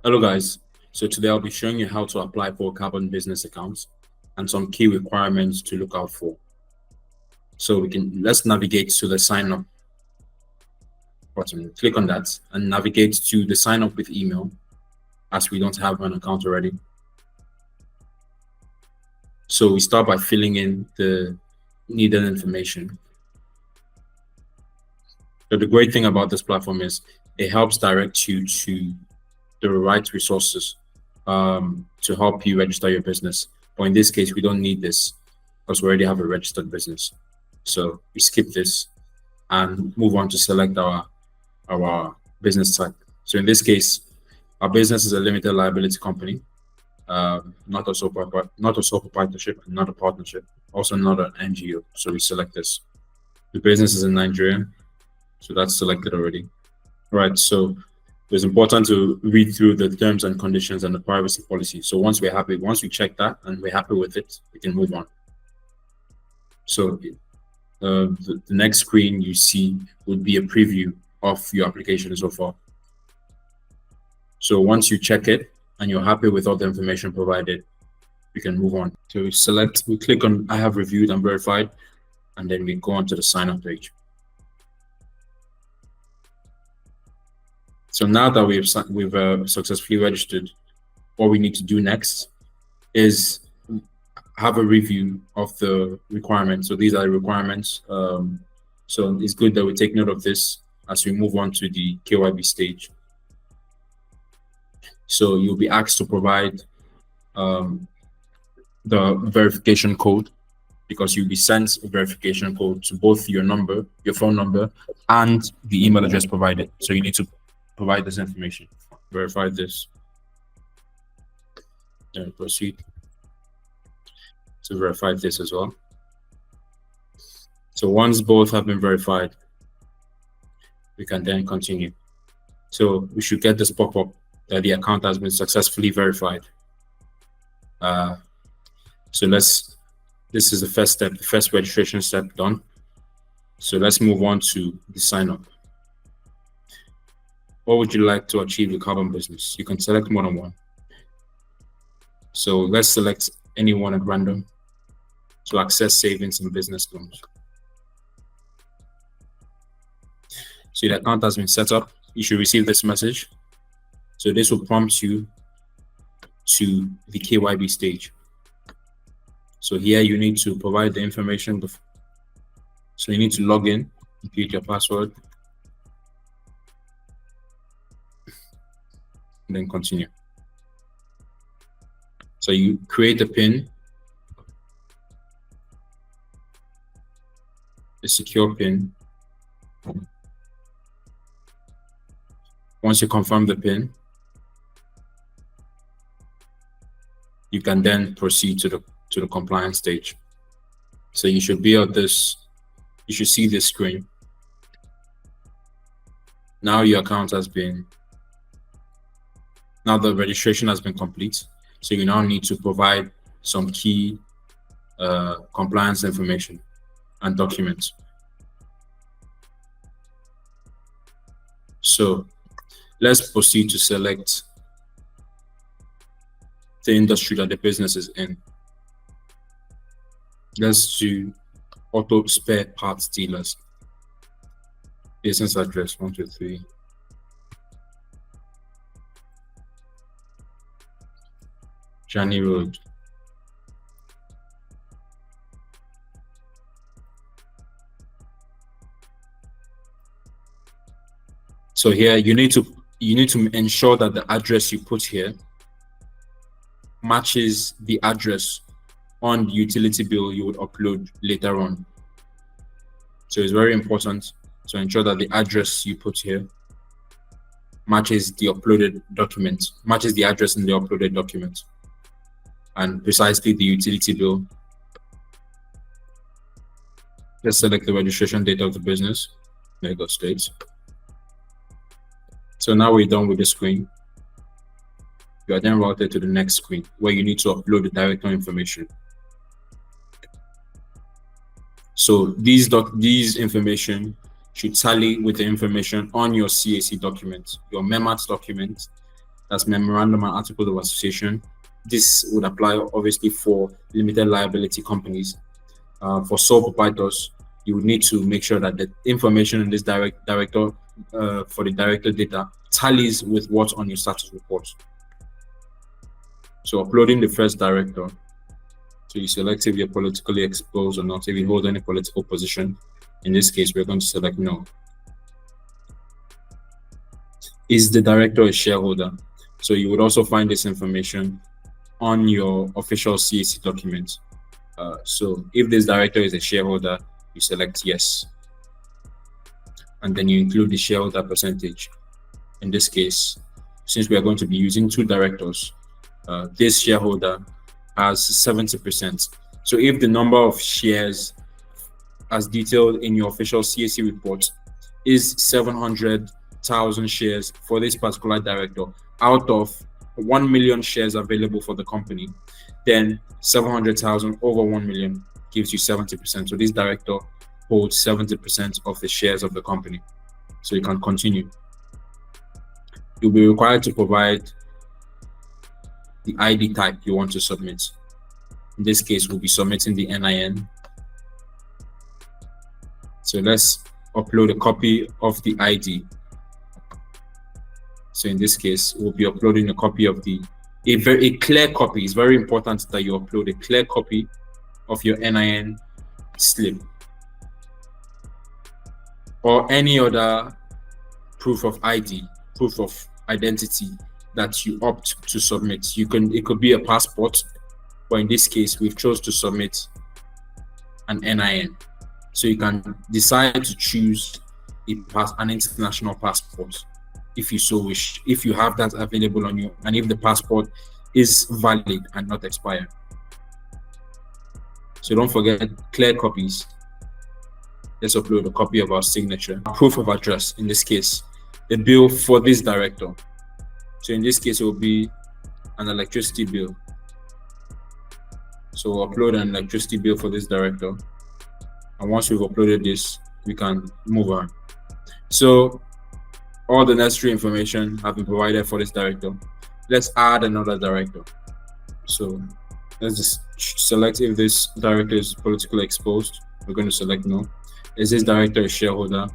Hello guys, so today I'll be showing you how to apply for a carbon business account and some key requirements to look out for. So let's navigate to the sign up button, click on that and navigate to the sign up with email as we don't have an account already. So we start by filling in the needed information. So the great thing about this platform is it helps direct you to the right resources to help you register your business. But in this case, we don't need this because we already have a registered business. So we skip this and move on to select our business type. So in this case, our business is a limited liability company, not a sole proprietorship, and not a partnership, also not an NGO. So we select this. The business is in Nigeria, so that's selected already. Right, so it's important to read through the terms and conditions and the privacy policy. So once we check that and we're happy with it, we can move on. So the next screen you see would be a preview of your application so far. So once you check it and you're happy with all the information provided, we can move on. So we click on I have reviewed and verified, and then we go on to the sign up page. So now that we've successfully registered, what we need to do next is have a review of the requirements. So these are the requirements. So it's good that we take note of this as we move on to the KYB stage. So you'll be asked to provide the verification code, because you'll be sent a verification code to both your phone number, and the email address provided. So you need to provide this information, verify this, and proceed to verify this as well. So once both have been verified, we can then continue. So we should get this pop-up that the account has been successfully verified. So this is the first step, the first registration step done. So let's move on to the sign up. What would you like to achieve with carbon business? You can select more than one. So let's select any one at random to access savings and business loans. So the account has been set up. You should receive this message. So this will prompt you to the KYB stage. So here you need to provide the information. So you need to log in, input your password, and then continue. So you create a PIN, a secure PIN. Once you confirm the PIN, you can then proceed to the compliance stage. So you should be at this, you should see this screen. Now your account has been, now the registration has been complete. So you now need to provide some key compliance information and documents. So let's proceed to select the industry that the business is in. Let's do auto spare parts dealers. Business address 123. Journey Road. So here you need to ensure that the address you put here matches the address on the utility bill you would upload later on. So it's very important to ensure that the address you put here matches the uploaded document, matches the address in the uploaded document, and precisely the utility bill. Let's select the registration date of the business, Lagos State. So now we're done with the screen. You are then routed to the next screen where you need to upload the director information. So these information should tally with the information on your CAC document, your MEMAT document, That's memorandum and article of association. This would apply obviously for limited liability companies. For sole proprietors, you would need to make sure that the information in this director for the director data tallies with what's on your status report. So uploading the first director. So you select if you're politically exposed or not, if you hold any political position. In this case, we're going to select no. Is the director a shareholder? So you would also find this information on your official CAC document. So if this director is a shareholder, you select yes. And then you include the shareholder percentage. In this case, since we are going to be using 2 directors, this shareholder has 70%. So if the number of shares as detailed in your official CAC report is 700,000 shares for this particular director out of 1 million shares available for the company, then 700,000 over 1 million gives you 70%. So this director holds 70% of the shares of the company. So you can continue. You'll be required to provide the ID type you want to submit. In this case, we'll be submitting the NIN. So let's upload a copy of the ID. So in this case, we'll be uploading a copy of a clear copy. It's very important that you upload a clear copy of your NIN slip or any other proof of ID, proof of identity that you opt to submit. It could be a passport, but in this case, we've chose to submit an NIN. So you can decide to choose an international passport if you so wish, if you have that available on you, and if the passport is valid and not expired. So don't forget clear copies. Let's upload a copy of our signature. Proof of address, in this case, the bill for this director. So in this case, it will be an electricity bill. So we'll upload an electricity bill for this director. And once we've uploaded this, we can move on. So all the necessary information have been provided for this director. Let's add another director. So let's just select if this director is politically exposed. We're going to select no. Is this director a shareholder?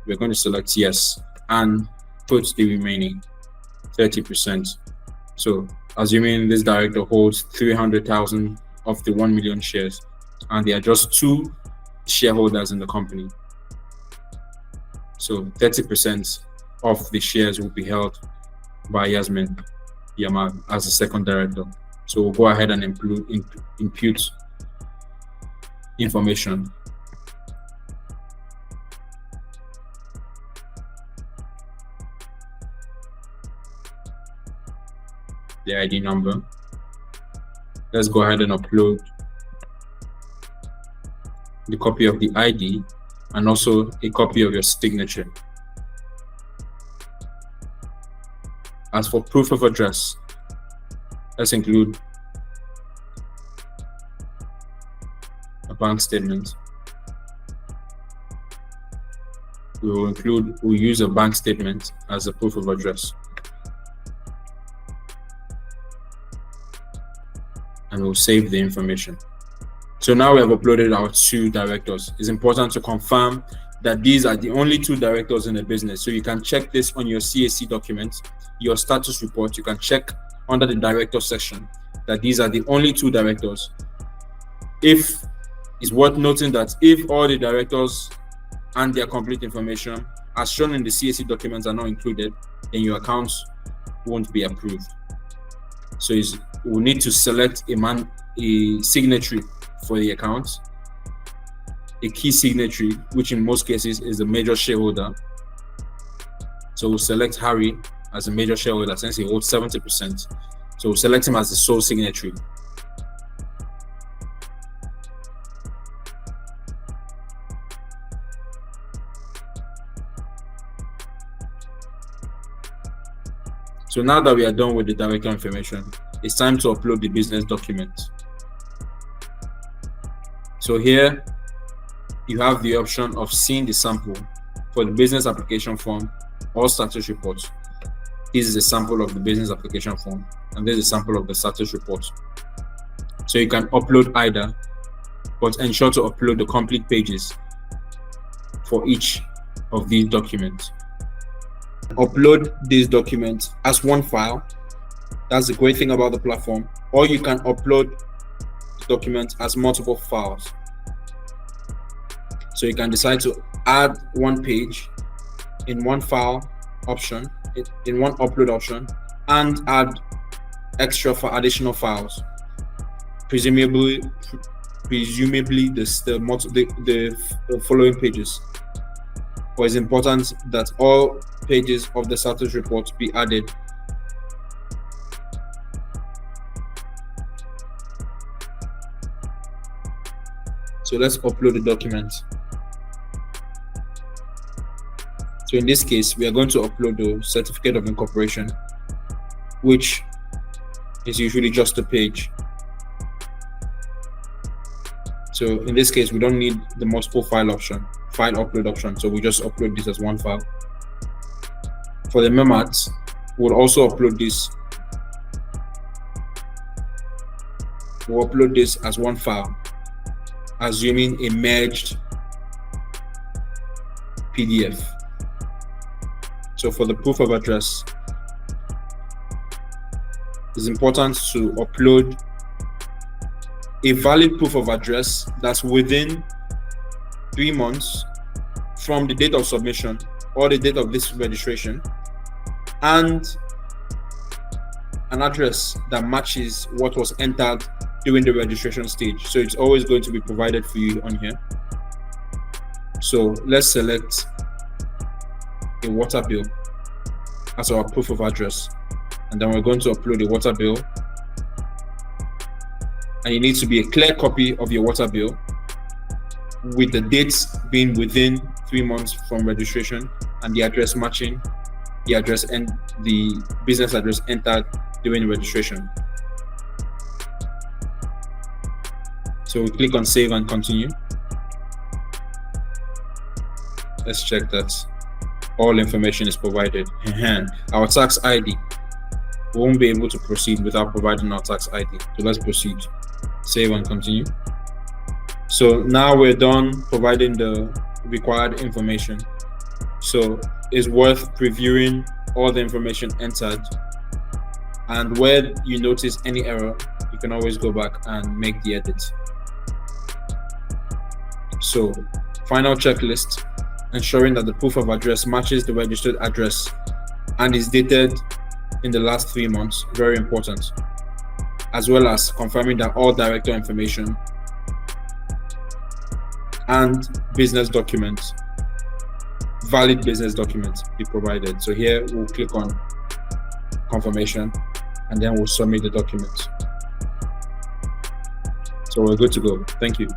We're going to select yes and put the remaining 30%. So assuming this director holds 300,000 of the 1 million shares, and there are just 2 shareholders in the company. So 30% of the shares will be held by Yasmin Yamal as the second director. So we'll go ahead and impute information. The ID number. Let's go ahead and upload the copy of the ID and also a copy of your signature. As for proof of address, let's include a bank statement. We'll use a bank statement as a proof of address. And we'll save the information. So now we have uploaded our 2 directors. It's important to confirm that these are the only 2 directors in the business. So you can check this on your CAC document, your status report. You can check under the director section that these are the only 2 directors. It's worth noting that if all the directors and their complete information as shown in the CAC documents are not included, then your accounts won't be approved. So we'll need to select a signatory for the account, a key signatory, which in most cases is the major shareholder. So we'll select Harry as a major shareholder since he holds 70%. So we'll select him as the sole signatory. So now that we are done with the director information, it's time to upload the business document. So here you have the option of seeing the sample for the business application form or status report. This is a sample of the business application form, and this is a sample of the status report. So you can upload either, but ensure to upload the complete pages for each of these documents. Upload these documents as one file. That's the great thing about the platform. Or you can upload the documents as multiple files. So you can decide to add one page in one file option, in one upload option, and add extra for additional files. Presumably the following pages. But it's important that all pages of the status report be added. So let's upload the document. So in this case, we are going to upload the certificate of incorporation, which is usually just a page. So in this case, we don't need the multiple file upload option. So we just upload this as one file. For the memats, we'll also upload this. We'll upload this as one file, assuming a merged PDF. So for the proof of address, it's important to upload a valid proof of address that's within 3 months from the date of submission or the date of this registration, and an address that matches what was entered during the registration stage. So it's always going to be provided for you on here. So let's select a water bill as our proof of address, and then we're going to upload a water bill. And it needs to be a clear copy of your water bill with the dates being within 3 months from registration and the address matching the address and the business address entered during registration. So we click on save and continue. Let's check that all information is provided. Our tax ID. We won't be able to proceed without providing our tax ID. So let's proceed. Save and continue. So now we're done providing the required information. So it's worth previewing all the information entered. And where you notice any error, you can always go back and make the edit. So final checklist, ensuring that the proof of address matches the registered address and is dated in the last 3 months, very important, as well as confirming that all director information and business documents, valid business documents, be provided. So here we'll click on confirmation and then we'll submit the document. So we're good to go. Thank you.